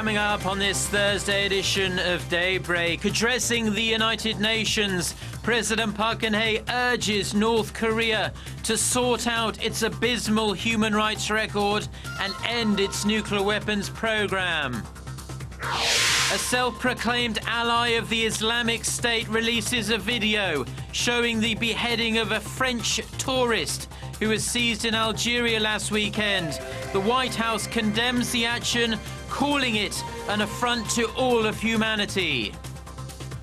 Coming up on this Thursday edition of Daybreak, addressing the United Nations, President Park Geun-hye urges North Korea to sort out its abysmal human rights record and end its nuclear weapons program. A self-proclaimed ally of the Islamic State releases a video showing the beheading of a French tourist who was seized in Algeria last weekend. The White House condemns the action, calling it an affront to all of humanity.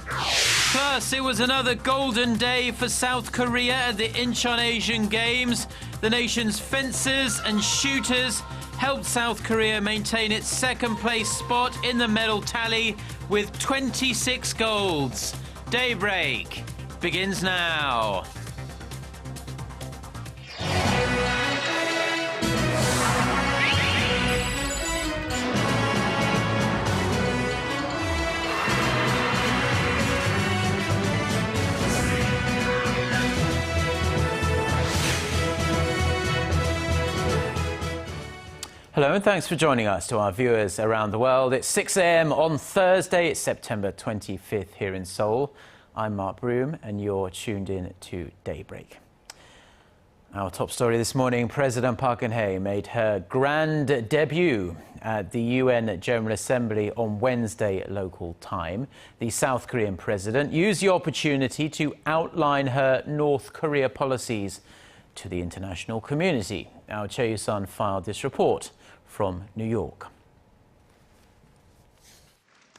Plus, it was another golden day for South Korea at the Incheon Asian Games. The nation's fencers and shooters helped South Korea maintain its second-place spot in the medal tally with 26 golds. Daybreak begins now. Hello and thanks for joining us. To our viewers around the world, it's 6 a.m. on Thursday. It's September 25th here in Seoul. I'm Mark Broome and you're tuned in to Daybreak. Our top story this morning, President Park Geun-hye made her grand debut at the UN General Assembly on Wednesday local time. The South Korean president used the opportunity to outline her North Korea policies to the international community. Our Chae-Yu-sun filed this report from New York.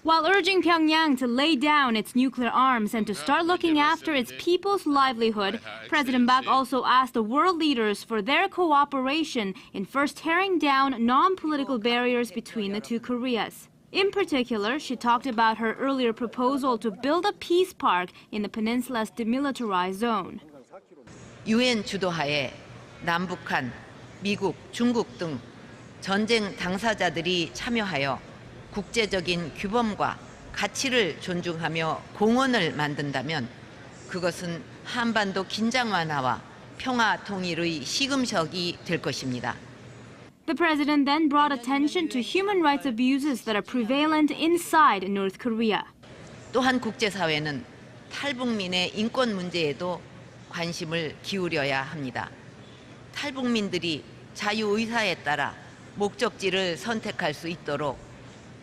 While urging Pyongyang to lay down its nuclear arms and to start looking after its people's livelihood, President Park also asked the world leaders for their cooperation in first tearing down non-political barriers between the two Koreas. In particular, she talked about her earlier proposal to build a peace park in the peninsula's demilitarized zone. UN 주도하에 남북한, 미국, 중국 등 전쟁 당사자들이 참여하여 국제적인 규범과 가치를 존중하며 공원을 만든다면 그것은 한반도 긴장 완화와 평화 통일의 시금석이 될 것입니다. The president then brought attention to human rights abuses that are prevalent inside North Korea. 또한 국제사회는 탈북민의 인권 문제에도 관심을 기울여야 합니다. 탈북민들이 자유의사에 따라 목적지를 선택할 수 있도록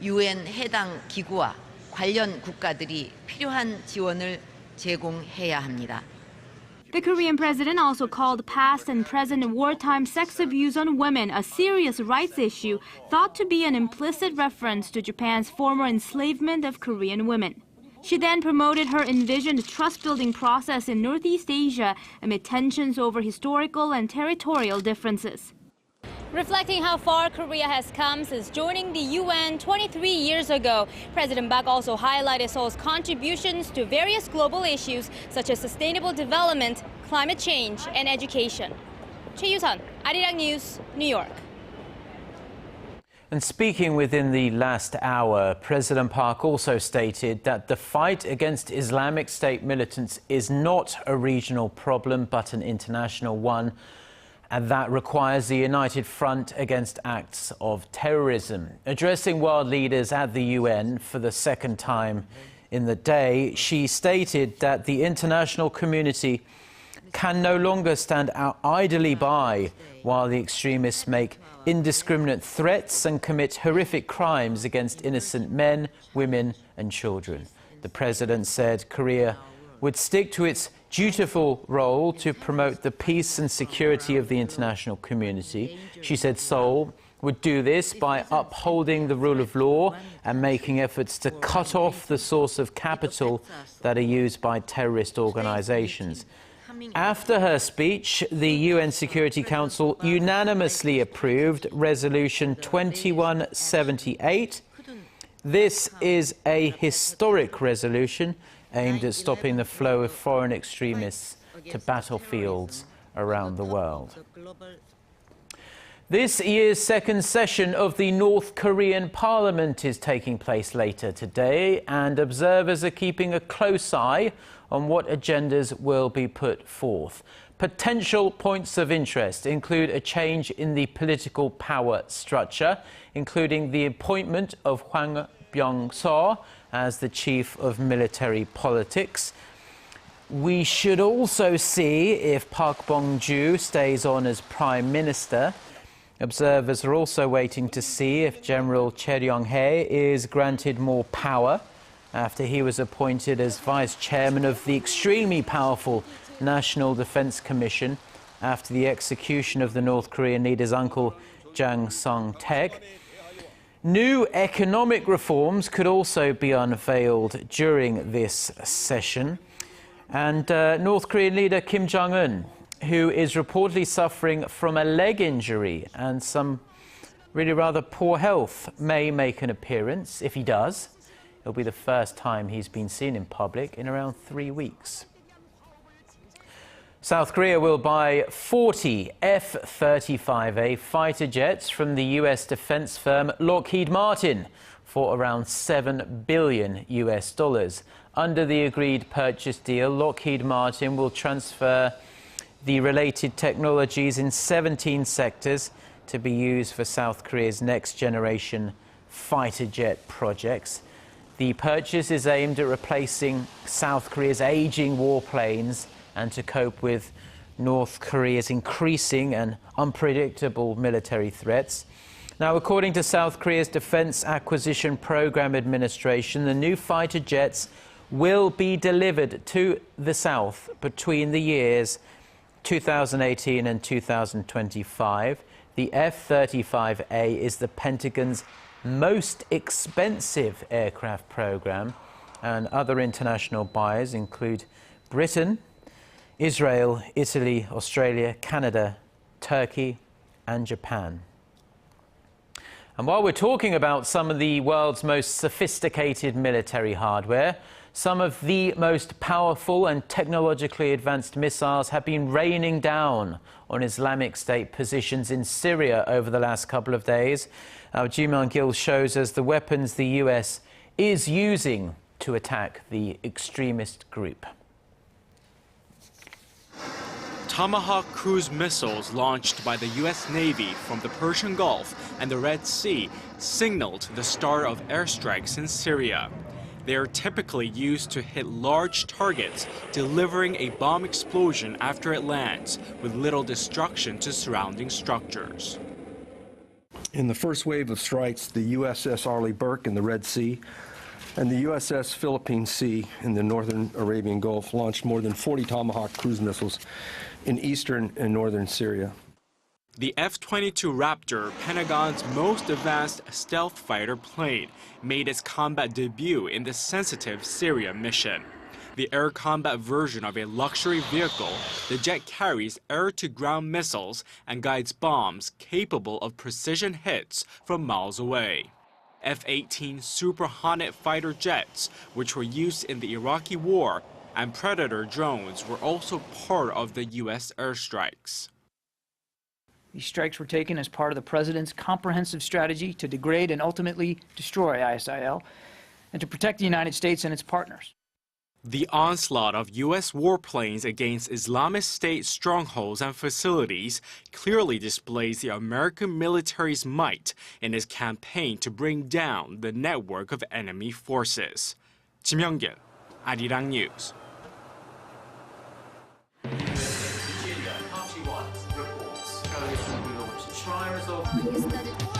UN 해당 기구와 관련 국가들이 필요한 지원을 제공해야 합니다. The Korean president also called past and present wartime sex abuse on women a serious rights issue thought to be an implicit reference to Japan's former enslavement of Korean women. She then promoted her envisioned trust-building process in Northeast Asia amid tensions over historical and territorial differences. Reflecting how far Korea has come since joining the UN 23 years ago, President Park also highlighted Seoul's contributions to various global issues such as sustainable development, climate change, and education. Chae-Yu-sun, Arirang News, New York. And speaking within the last hour, President Park also stated that the fight against Islamic State militants is not a regional problem but an international one, and that requires the united front against acts of terrorism. Addressing world leaders at the UN for the second time in the day, she stated that the international community can no longer stand idly by while the extremists make indiscriminate threats and commit horrific crimes against innocent men, women and children. The president said Korea would stick to its dutiful role to promote the peace and security of the international community. She said Seoul would do this by upholding the rule of law and making efforts to cut off the source of capital that are used by terrorist organizations. After her speech, the UN Security Council unanimously approved Resolution 2178. This is a historic resolution aimed at stopping the flow of foreign extremists to battlefields around the world. This year's second session of the North Korean Parliament is taking place later today, and observers are keeping a close eye on what agendas will be put forth. Potential points of interest include a change in the political power structure, including the appointment of Hwang Byung-seo as the chief of military politics. We should also see if Park Bong-ju stays on as prime minister. Observers are also waiting to see if General Choi Ryong-hae is granted more power after he was appointed as vice chairman of the extremely powerful National Defense Commission after the execution of the North Korean leader's uncle, Jang Song-taek. New economic reforms could also be unveiled during this session. And North Korean leader Kim Jong-un, who is reportedly suffering from a leg injury and some really rather poor health, may make an appearance. If he does, it'll be the first time he's been seen in public in around 3 weeks. South Korea will buy 40 F-35A fighter jets from the US defense firm Lockheed Martin for around $7 billion. Under the agreed purchase deal, Lockheed Martin will transfer the related technologies in 17 sectors to be used for South Korea's next generation fighter jet projects. The purchase is aimed at replacing South Korea's aging warplanes and to cope with North Korea's increasing and unpredictable military threats. Now, according to South Korea's Defense Acquisition Program Administration, the new fighter jets will be delivered to the South between the years 2018 and 2025. The F-35A is the Pentagon's most expensive aircraft program, and other international buyers include Britain, Israel, Italy, Australia, Canada, Turkey, and Japan. And while we're talking about some of the world's most sophisticated military hardware, some of the most powerful and technologically advanced missiles have been raining down on Islamic State positions in Syria over the last couple of days. Our Ji Myung-gil shows us the weapons the US is using to attack the extremist group. Tomahawk cruise missiles launched by the U.S. Navy from the Persian Gulf and the Red Sea signaled the start of airstrikes in Syria. They are typically used to hit large targets, delivering a bomb explosion after it lands, with little destruction to surrounding structures. In the first wave of strikes, the USS Arleigh Burke in the Red Sea and the USS Philippine Sea in the northern Arabian Gulf launched more than 40 Tomahawk cruise missiles in eastern and northern Syria. The F-22 Raptor, Pentagon's most advanced stealth fighter plane, made its combat debut in the sensitive Syria mission. The air combat version of a luxury vehicle, the jet carries air-to-ground missiles and guides bombs capable of precision hits from miles away. F-18 Super Hornet fighter jets, which were used in the Iraqi war, and Predator drones were also part of the U.S. airstrikes. These strikes were taken as part of the President's comprehensive strategy to degrade and ultimately destroy ISIL and to protect the United States and its partners. The onslaught of U.S. warplanes against Islamic State strongholds and facilities clearly displays the American military's might in its campaign to bring down the network of enemy forces. Ji Myung-gil, Arirang News.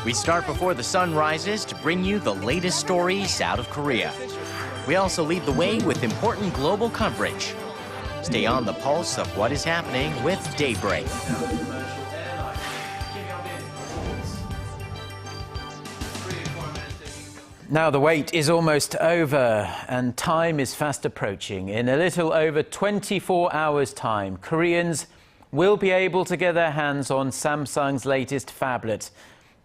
We start before the sun rises to bring you the latest stories out of Korea. We also lead the way with important global coverage. Stay on the pulse of what is happening with Daybreak. Now the wait is almost over and time is fast approaching. In a little over 24 hours' time, Koreans will be able to get their hands on Samsung's latest phablet,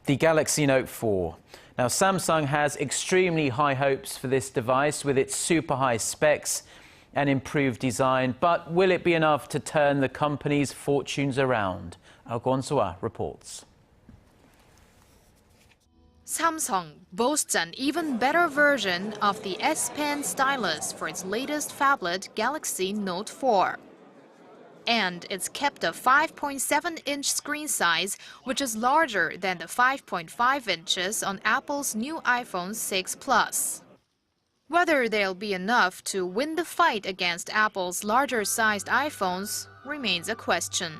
the Galaxy Note 4. Now, Samsung has extremely high hopes for this device with its super high specs and improved design, but will it be enough to turn the company's fortunes around? Our Kwon-soa reports. Samsung boasts an even better version of the S Pen stylus for its latest phablet Galaxy Note 4. And it's kept a 5.7-inch screen size, which is larger than the 5.5 inches on Apple's new iPhone 6 Plus. Whether they'll be enough to win the fight against Apple's larger-sized iPhones remains a question.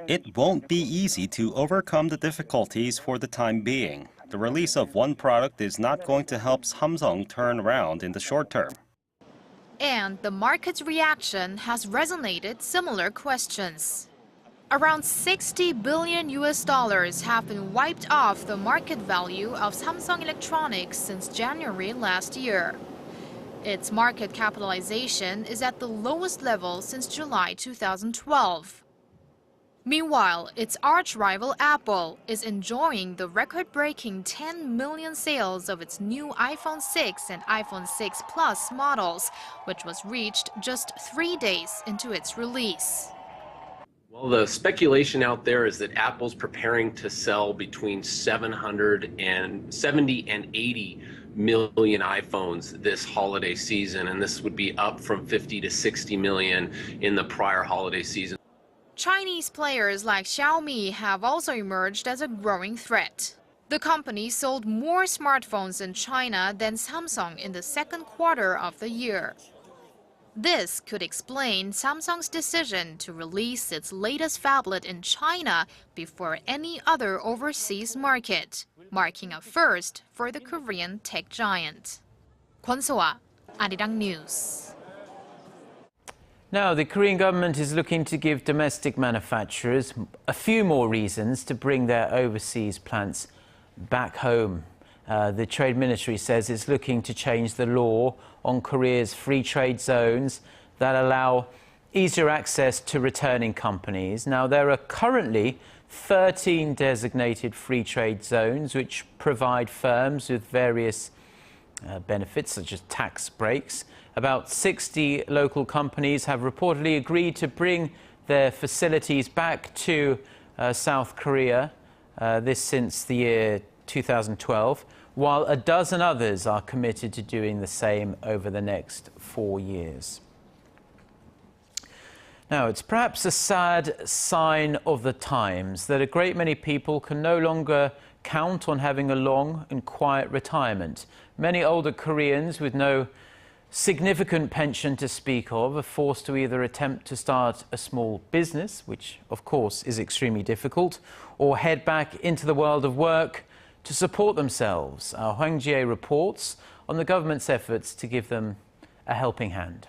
It won't be easy to overcome the difficulties for the time being. The release of one product is not going to help Samsung turn around in the short term. And the market's reaction has resonated similar questions. Around $60 billion have been wiped off the market value of Samsung Electronics since January last year. Its market capitalization is at the lowest level since July 2012. Meanwhile, its arch-rival Apple is enjoying the record-breaking 10 million sales of its new iPhone 6 and iPhone 6 Plus models, which was reached just 3 days into its release. Well, the speculation out there is that Apple's preparing to sell between 770 and 80 million iPhones this holiday season, and this would be up from 50 to 60 million in the prior holiday season. Chinese players like Xiaomi have also emerged as a growing threat. The company sold more smartphones in China than Samsung in the second quarter of the year. This could explain Samsung's decision to release its latest phablet in China before any other overseas market, marking a first for the Korean tech giant. Kwon So-ah, Arirang News. Now, the Korean government is looking to give domestic manufacturers a few more reasons to bring their overseas plants back home. The Trade Ministry says it's looking to change the law on Korea's free trade zones that allow easier access to returning companies. Now, there are currently 13 designated free trade zones which provide firms with various benefits such as tax breaks. About 60 local companies have reportedly agreed to bring their facilities back to South Korea, this since the year 2012, while a dozen others are committed to doing the same over the next 4 years. Now, it's perhaps a sad sign of the times that a great many people can no longer count on having a long and quiet retirement. Many older Koreans with no significant pension to speak of are forced to either attempt to start a small business, which of course is extremely difficult, or head back into the world of work to support themselves. Our Hwang Ji-hye reports on the government's efforts to give them a helping hand.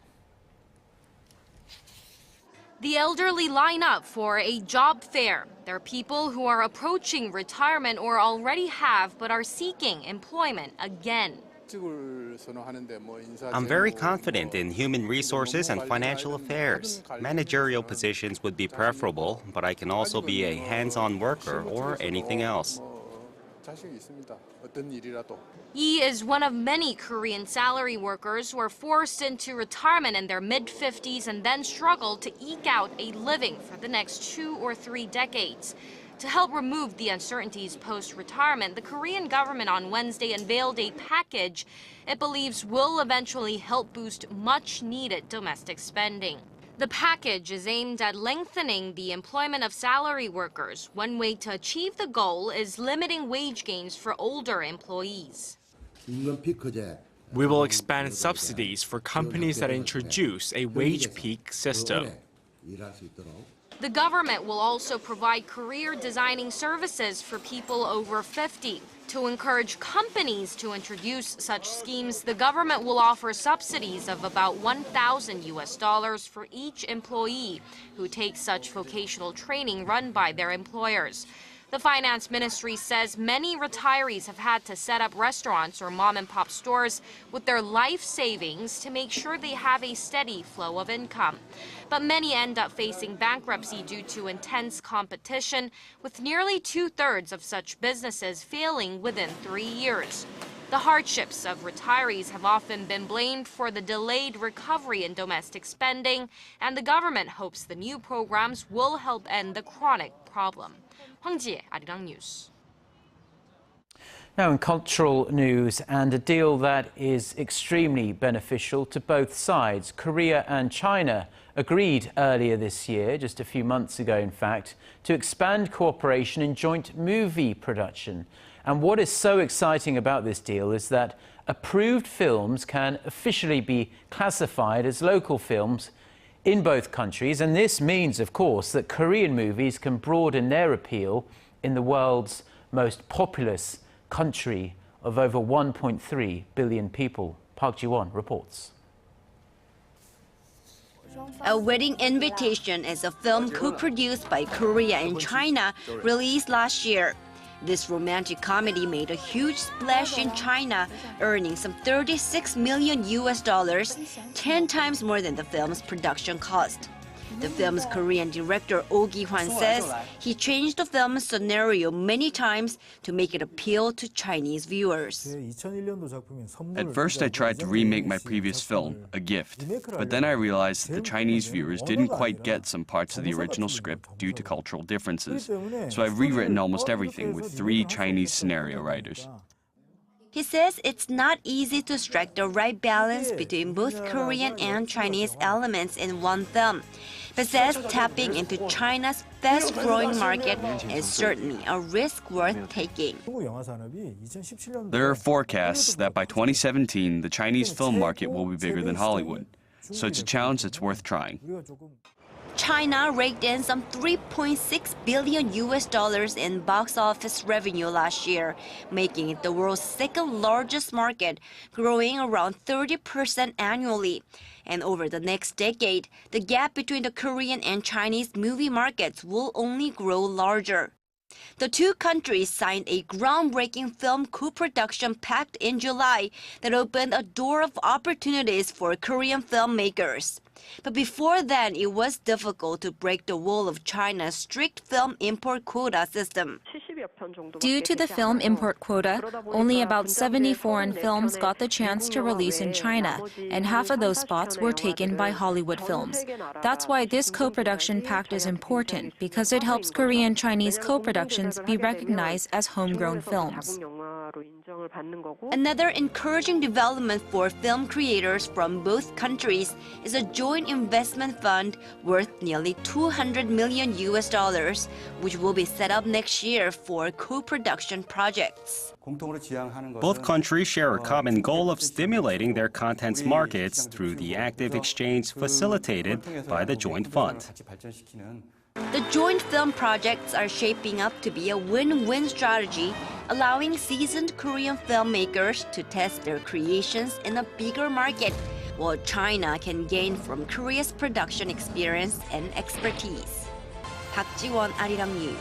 The elderly line up for a job fair. They're people who are approaching retirement or already have but are seeking employment again. I'm very confident in human resources and financial affairs. Managerial positions would be preferable, but I can also be a hands-on worker or anything else. Yi is one of many Korean salary workers who are forced into retirement in their mid-50s and then struggle to eke out a living for the next 2 or 3 decades. To help remove the uncertainties post-retirement, the Korean government on Wednesday unveiled a package it believes will eventually help boost much-needed domestic spending. The package is aimed at lengthening the employment of salary workers. One way to achieve the goal is limiting wage gains for older employees. We will expand subsidies for companies that introduce a wage peak system. The government will also provide career designing services for people over 50. To encourage companies to introduce such schemes, the government will offer subsidies of about $1,000 for each employee who takes such vocational training run by their employers. The finance ministry says many retirees have had to set up restaurants or mom-and-pop stores with their life savings to make sure they have a steady flow of income. But many end up facing bankruptcy due to intense competition, with nearly 2/3 of such businesses failing within 3 years. The hardships of retirees have often been blamed for the delayed recovery in domestic spending, and the government hopes the new programs will help end the chronic problem. Hwang Ji-hye, Arirang News. Now in cultural news, and a deal that is extremely beneficial to both sides. Korea and China agreed earlier this year, just a few months ago in fact, to expand cooperation in joint movie production. And what is so exciting about this deal is that approved films can officially be classified as local films in both countries. And this means, of course, that Korean movies can broaden their appeal in the world's most populous country of over 1.3 billion people. Park Geun-hye reports. A Wedding Invitation is a film co-produced by Korea and China, released last year. This romantic comedy made a huge splash in China, earning some $36 million, 10 times more than the film's production cost. The film's Korean director Oh Gi-hwan says he changed the film's scenario many times to make it appeal to Chinese viewers. At first I tried to remake my previous film, A Gift, but then I realized that the Chinese viewers didn't quite get some parts of the original script due to cultural differences. So I've rewritten almost everything with 3 Chinese scenario writers. He says it's not easy to strike the right balance between both Korean and Chinese elements in one film, but says tapping into China's fast-growing market is certainly a risk worth taking. There are forecasts that by 2017, the Chinese film market will be bigger than Hollywood, so it's a challenge that's worth trying. China raked in some $3.6 billion in box office revenue last year, making it the world's second largest market, growing around 30% annually. And over the next decade, the gap between the Korean and Chinese movie markets will only grow larger. The two countries signed a groundbreaking film co-production pact in July that opened a door of opportunities for Korean filmmakers. But before then, it was difficult to break the wall of China's strict film import quota system. Due to the film import quota, only about 70 foreign films got the chance to release in China, and half of those spots were taken by Hollywood films. That's why this co-production pact is important, because it helps Korean Chinese co-productions be recognized as homegrown films. Another encouraging development for film creators from both countries is a joint investment fund worth nearly $200 million, which will be set up next year for co-production projects. Both countries share a common goal of stimulating their content's markets through the active exchange facilitated by the joint fund. The joint film projects are shaping up to be a win-win strategy, allowing seasoned Korean filmmakers to test their creations in a bigger market, while China can gain from Korea's production experience and expertise. Park Ji-won, Arirang News.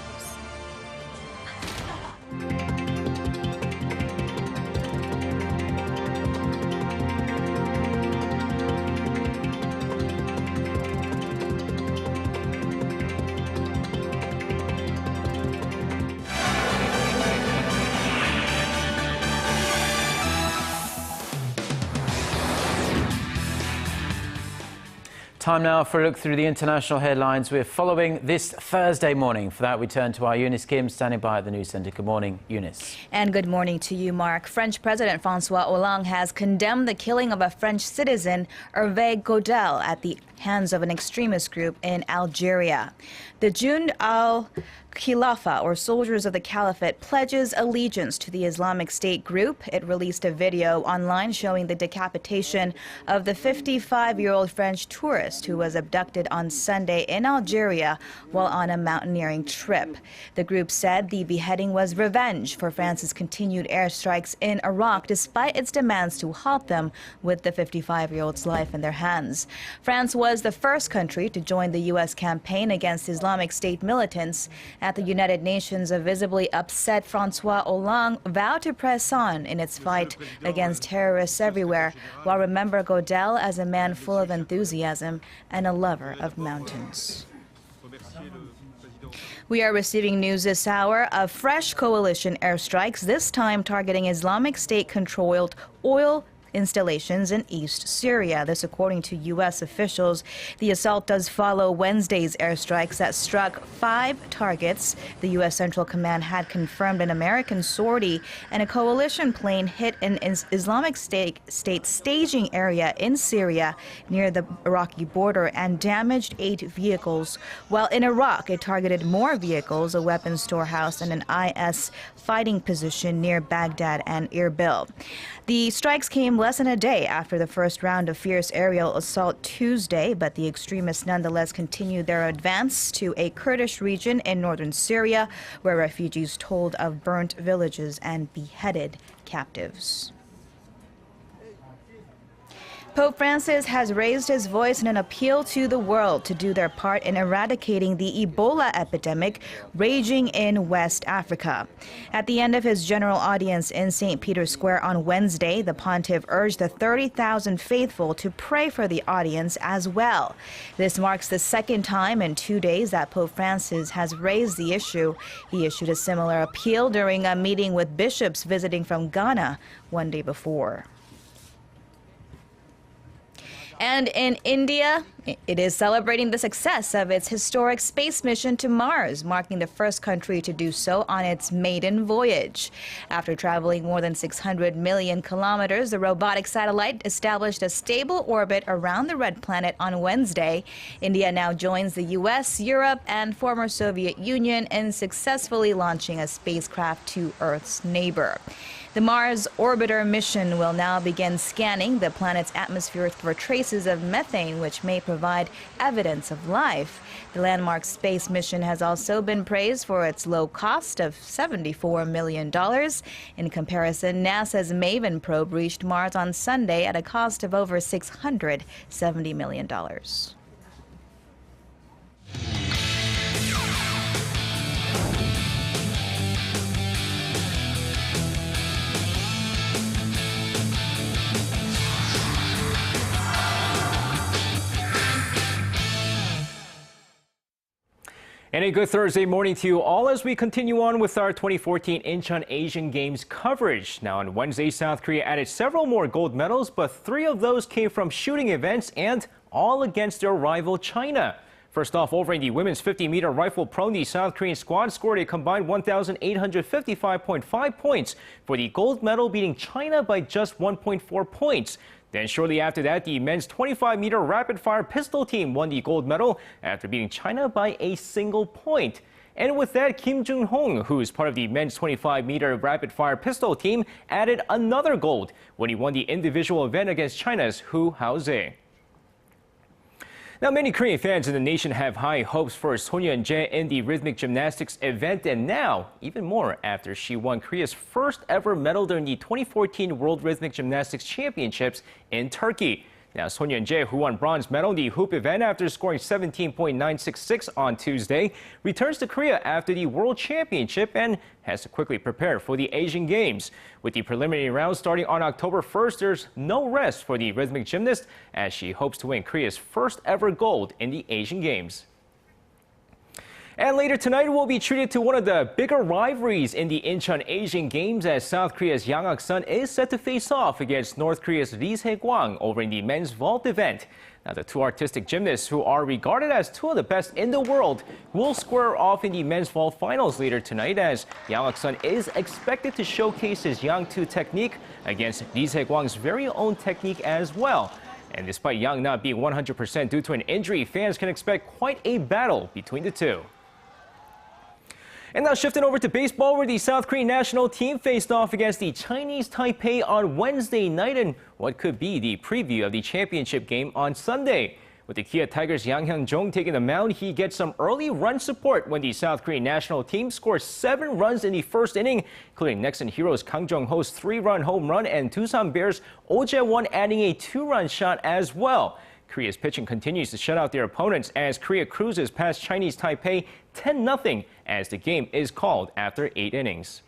Time now for a look through the international headlines we're following this Thursday morning. For that, we turn to our Eunice Kim, standing by at the News Center. Good morning, Eunice. And good morning to you, Mark. French President François Hollande has condemned the killing of a French citizen, Hervé Godel, at the hands of an extremist group in Algeria. The Jund al-Khilafa, or Soldiers of the Caliphate, pledges allegiance to the Islamic State group. It released a video online showing the decapitation of the 55-year-old French tourist who was abducted on Sunday in Algeria while on a mountaineering trip. The group said the beheading was revenge for France's continued airstrikes in Iraq, despite its demands to halt them with the 55-year-old's life in their hands. France was the first country to join the U.S. campaign against Islamic State militants. At the United Nations, a visibly upset François Hollande vowed to press on in its fight against terrorists everywhere, while remember Godel as a man full of enthusiasm and a lover of mountains. We are receiving news this hour of fresh coalition airstrikes, this time targeting Islamic State-controlled oil installations in East Syria. This according to U.S. officials. The assault does follow Wednesday's airstrikes that struck 5 targets. The U.S. Central Command had confirmed an American sortie and a coalition plane hit an Islamic State staging area in Syria near the Iraqi border and damaged 8 vehicles. While in Iraq, it targeted more vehicles, a weapons storehouse, and an IS fighting position near Baghdad and Erbil. The strikes came less than a day after the first round of fierce aerial assault Tuesday, but the extremists nonetheless continued their advance to a Kurdish region in northern Syria, where refugees told of burnt villages and beheaded captives. Pope Francis has raised his voice in an appeal to the world to do their part in eradicating the Ebola epidemic raging in West Africa. At the end of his general audience in St. Peter's Square on Wednesday, the pontiff urged the 30,000 faithful to pray for the audience as well. This marks the second time in 2 days that Pope Francis has raised the issue. He issued a similar appeal during a meeting with bishops visiting from Ghana one day before. And in India, it is celebrating the success of its historic space mission to Mars, marking the first country to do so on its maiden voyage. After traveling more than 600 million kilometers, the robotic satellite established a stable orbit around the red planet on Wednesday. India now joins the U.S., Europe, and former Soviet Union in successfully launching a spacecraft to Earth's neighbor. The Mars Orbiter mission will now begin scanning the planet's atmosphere for traces of methane, which may provide evidence of life. The landmark space mission has also been praised for its low cost of $74 million. In comparison, NASA's Maven probe reached Mars on Sunday at a cost of over $670 million. And a good Thursday morning to you all as we continue on with our 2014 Incheon Asian Games coverage. Now on Wednesday, South Korea added several more gold medals, but 3 of those came from shooting events and all against their rival China. First off, over in the women's 50-meter rifle prone, the South Korean squad scored a combined 1,855.5 points for the gold medal, beating China by just 1.4 points. Then shortly after that, the men's 25-meter rapid-fire pistol team won the gold medal after beating China by a single point. And with that, Kim Jun-hong, who is part of the men's 25-meter rapid-fire pistol team, added another gold when he won the individual event against China's Hu Haoze. Now, many Korean fans in the nation have high hopes for Son Yeon-jae in the rhythmic gymnastics event, and now even more after she won Korea's first ever medal during the 2014 World Rhythmic Gymnastics Championships in Turkey. Now, Son Yeon-jae, who won bronze medal in the hoop event after scoring 17.966 on Tuesday, returns to Korea after the World Championship and has to quickly prepare for the Asian Games. With the preliminary round starting on October 1st, there's no rest for the rhythmic gymnast as she hopes to win Korea's first ever gold in the Asian Games. And later tonight, we'll be treated to one of the bigger rivalries in the Incheon Asian Games as South Korea's Yang Hak-sun is set to face off against North Korea's Lee Se-kwang over in the men's vault event. Now, the 2 artistic gymnasts, who are regarded as 2 of the best in the world, will square off in the men's vault finals later tonight as Yang Hak-sun is expected to showcase his Yang 2 technique against Lee Se-kwang's very own technique as well. And despite Yang not being 100% due to an injury, fans can expect quite a battle between the 2. And now shifting over to baseball, where the South Korean national team faced off against the Chinese Taipei on Wednesday night in what could be the preview of the championship game on Sunday. With the Kia Tigers' Yang Hyun-jong taking the mound, he gets some early run support when the South Korean national team scores 7 runs in the first inning, including Nexon Heroes Kang Jong-ho's 3-run home run and Doosan Bears' Oh Jae-won adding a 2-run shot as well. Korea's pitching continues to shut out their opponents as Korea cruises past Chinese Taipei 10-0 as the game is called after 8 innings.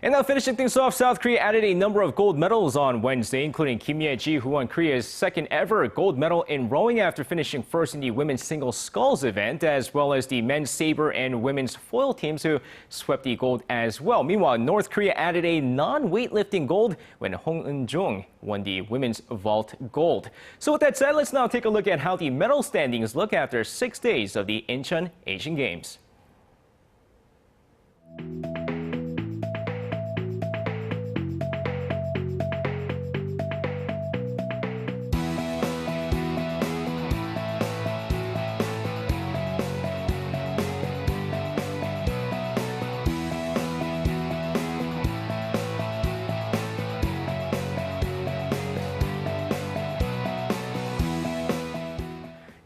And now finishing things off, South Korea added a number of gold medals on Wednesday, including Kim Ye-ji, who won Korea's second ever gold medal in rowing after finishing first in the women's single sculls event, as well as the men's saber and women's foil teams who swept the gold as well. Meanwhile, North Korea added a non-weightlifting gold when Hong Eun-jung won the women's vault gold. So with that said, let's now take a look at how the medal standings look after 6 days of the Incheon Asian Games.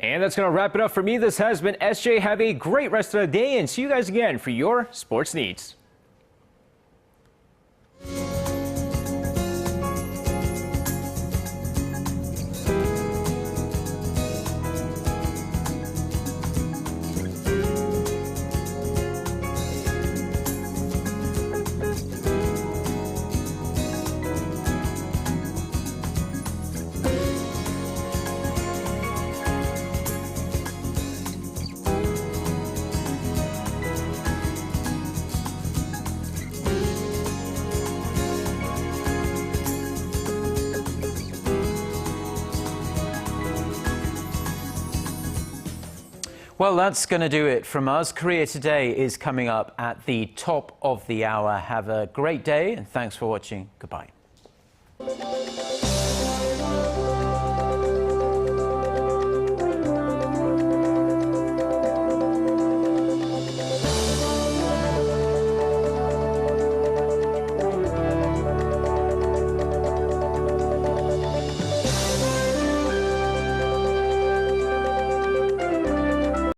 And that's going to wrap it up for me. This has been SJ. Have a great rest of the day and see you guys again for your sports needs. Well, that's going to do it from us. Korea Today is coming up at the top of the hour. Have a great day and thanks for watching. Goodbye.